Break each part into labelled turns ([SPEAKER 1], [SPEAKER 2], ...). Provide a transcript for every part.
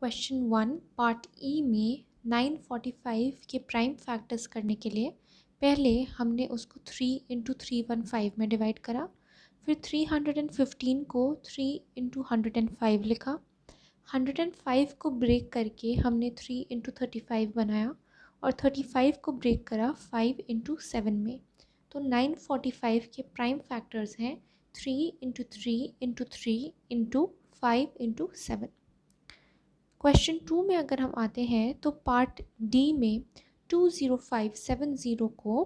[SPEAKER 1] Question 1 part ई में 945 के prime factors करने के लिए पहले हमने उसको 3 इंटू 315 में डिवाइड करा। फिर 315 को 3 इंटू 105 लिखा। 105 को ब्रेक करके हमने 3 इंटू 35 बनाया और 35 को ब्रेक करा 5 इंटू 7 में। तो 945 के प्राइम फैक्टर्स हैं 3 into 3 into 3 into 5 into 7। Question 2 में अगर हम आते हैं तो पार्ट डी में 20570 को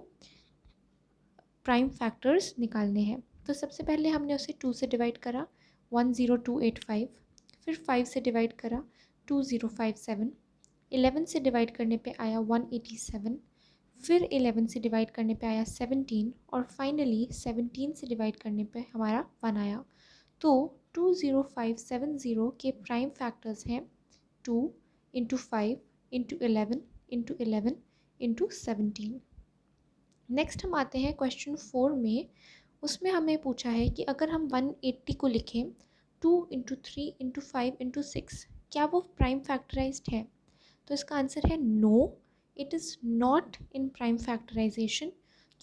[SPEAKER 1] प्राइम फैक्टर्स निकालने हैं। तो सबसे पहले हमने उसे 2 से डिवाइड करा 10285, फिर 5 से डिवाइड करा 2057, 11 से डिवाइड करने पे आया 187, फिर 11 से डिवाइड करने पे आया 17 और फाइनली 17 से डिवाइड करने पे हमारा 1 आया। तो 20570 के प्राइम फैक्टर्स हैं 2 into 5 into 11 into 11 into 17। Next हम आते हैं क्वेश्चन 4 में। उसमें हमें पूछा है कि अगर हम 180 को लिखें 2 इंटू 3 इंटू 5 इंटू 6, क्या वो प्राइम फैक्टराइज्ड है? तो इसका आंसर है no, it is not in prime factorization,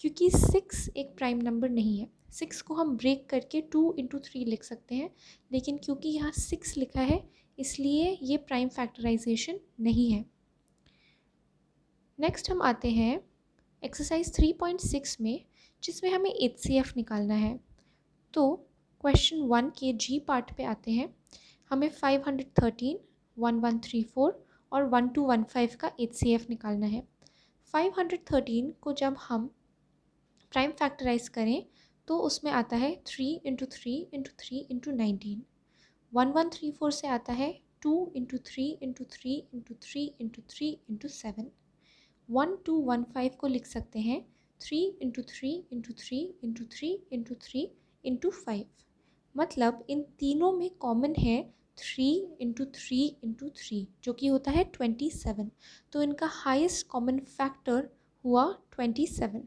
[SPEAKER 1] क्योंकि 6 एक प्राइम नंबर नहीं है। 6 को हम ब्रेक करके 2 इंटू 3 लिख सकते हैं, लेकिन क्योंकि यहाँ 6 लिखा है इसलिए ये प्राइम फैक्टराइजेशन नहीं है। नेक्स्ट हम आते हैं एक्सरसाइज 3.6 में, जिसमें हमें HCF निकालना है। तो क्वेश्चन 1 के जी पार्ट पे आते हैं। हमें 513, 1134 और 1215 का HCF निकालना है। 513 को जब हम प्राइम फैक्टराइज करें तो उसमें आता है 3 इंटू 3 इंटू 3 इंटू 19। 1134 से आता है 2 into 3 into 3 into 3 into 3 into 7। 1215 को लिख सकते हैं 3 into 3 into 3 into 3 into 3 into 5। मतलब इन तीनों में कॉमन है 3 इंटू 3 इंटू 3, जो कि होता है 27। तो इनका हाईएस्ट कॉमन फैक्टर हुआ 27।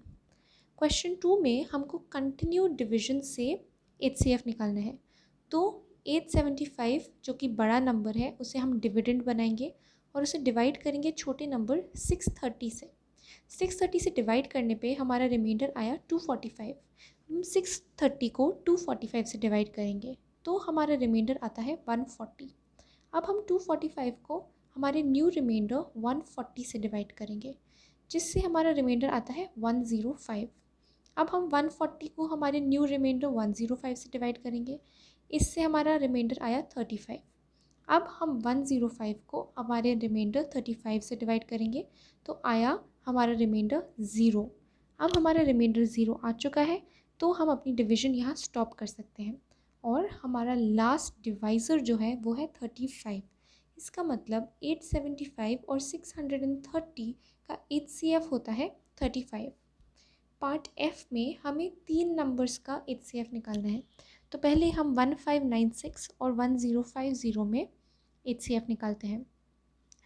[SPEAKER 1] क्वेश्चन 2 में हमको कंटिन्यू डिवीजन से HCF निकालना है। तो 875 जो कि बड़ा नंबर है उसे हम डिविडेंड बनाएंगे और उसे डिवाइड करेंगे छोटे नंबर 630 से। 630 से डिवाइड करने पे हमारा रिमाइंडर आया 245। हम 630 को 245 से डिवाइड करेंगे तो हमारा रिमाइंडर आता है 140। अब हम 245 को हमारे न्यू रिमाइंडर 140 से डिवाइड करेंगे, जिससे हमारा रिमाइंडर आता है 105। अब हम 140 को हमारे न्यू रिमाइंडर 105 से डिवाइड करेंगे, इससे हमारा रिमाइंडर आया 35। अब हम 105 को हमारे रिमाइंडर 35 से डिवाइड करेंगे तो आया हमारा रिमाइंडर 0। अब हमारा रिमाइंडर 0 आ चुका है तो हम अपनी डिवीजन यहाँ स्टॉप कर सकते हैं और हमारा लास्ट डिवाइज़र जो है वो है 35। इसका मतलब 875 और 630 का HCF होता है 35। पार्ट F में हमें 3 नंबर्स का HCF निकालना है। तो पहले हम 1596 और 1050 में HCF निकालते हैं।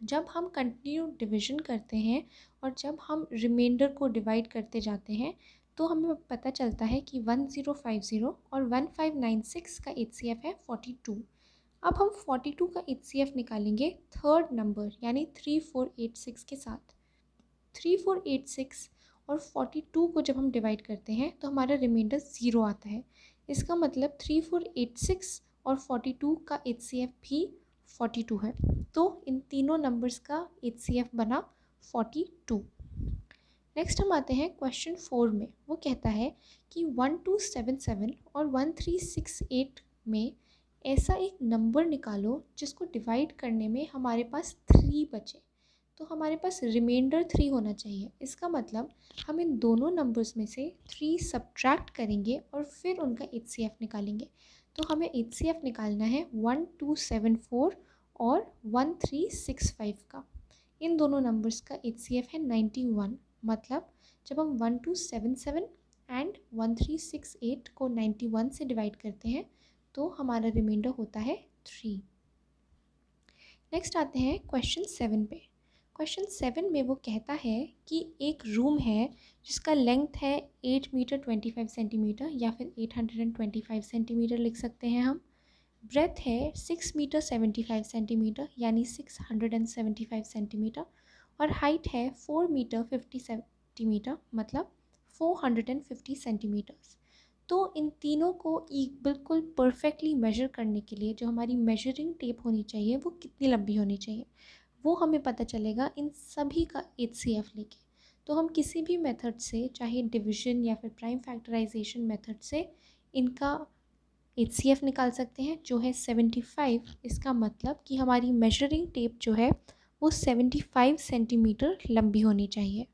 [SPEAKER 1] जब हम कंटिन्यू डिवीजन करते हैं और जब हम रिमाइंडर को डिवाइड करते जाते हैं तो हमें पता चलता है कि 1050 और 1596 का HCF है 42। अब हम 42 का HCF निकालेंगे थर्ड नंबर यानी 3486 के साथ। 3486 और 42 को जब हम डिवाइड करते हैं तो हमारा रिमाइंडर 0 आता है। इसका मतलब 3486 और 42 का HCF भी 42 है। तो इन तीनों नंबर्स का HCF बना 42। नेक्स्ट हम आते हैं क्वेश्चन 4 में। वो कहता है कि 1277 और 1368 में ऐसा एक नंबर निकालो जिसको डिवाइड करने में हमारे पास 3 बचे। तो हमारे पास रिमाइंडर 3 होना चाहिए। इसका मतलब हम इन दोनों नंबर्स में से 3 सब्ट्रैक्ट करेंगे और फिर उनका HCF निकालेंगे। तो हमें HCF निकालना है 1274 और 1365 का। इन दोनों नंबर्स का HCF है 91। मतलब जब हम 1277 एंड 1368 को 91 से डिवाइड करते हैं तो हमारा रिमाइंडर होता है 3। नेक्स्ट आते हैं क्वेश्चन 7 पे। क्वेश्चन 7 में वो कहता है कि एक रूम है जिसका लेंथ है 8 मीटर 25 सेंटीमीटर या फिर 825 सेंटीमीटर लिख सकते हैं हम। ब्रेथ है 6 मीटर 75 सेंटीमीटर यानी 675 सेंटीमीटर, और हाइट है 4 मीटर 50 सेंटीमीटर मतलब 450 सेंटीमीटर्स। तो इन तीनों को एक बिल्कुल परफेक्टली मेजर करने के लिए जो हमारी मेजरिंग टेप होनी चाहिए वो कितनी लंबी होनी चाहिए, वो हमें पता चलेगा इन सभी का HCF लेके। तो हम किसी भी मेथड से, चाहे डिवीजन या फिर प्राइम फैक्टराइजेशन मेथड से, इनका HCF निकाल सकते हैं जो है 75। इसका मतलब कि हमारी मेजरिंग टेप जो है वो 75 सेंटीमीटर लंबी होनी चाहिए।